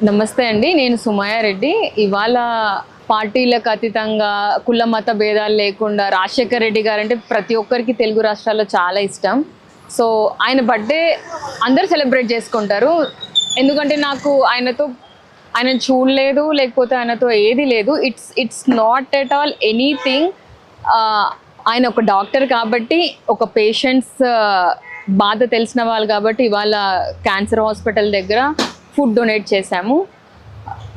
నమస్తే అండి. నేను సుమయ్య రెడ్డి. ఇవాళ పార్టీలకు అతీతంగా కుల మత భేదాలు లేకుండా రాజశేఖర్ రెడ్డి గారంటే ప్రతి ఒక్కరికి తెలుగు రాష్ట్రాల్లో చాలా ఇష్టం. సో ఆయన బర్త్డే అందరూ సెలబ్రేట్ చేసుకుంటారు. ఎందుకంటే నాకు ఆయనను చూడలేదు, లేకపోతే ఆయనతో ఏది లేదు. It's not at all anything. ఆయన ఒక డాక్టర్ కాబట్టి, ఒక పేషెంట్స్ బాధ తెలిసిన వాళ్ళు కాబట్టి ఇవాళ క్యాన్సర్ హాస్పిటల్ దగ్గర ఫుడ్ డొనేట్ చేశాము.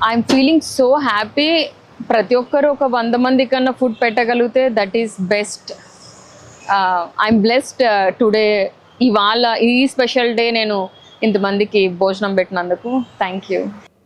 I'm feeling so happy. ప్రతి ఒక్కరు ఒక 100 మంది కన్నా ఫుడ్ పెట్టగలిగితే that is best. I'm blessed today. ఇవాళ ఈ స్పెషల్ డే నేను ఇంతమందికి భోజనం పెట్టినందుకు థ్యాంక్ యూ.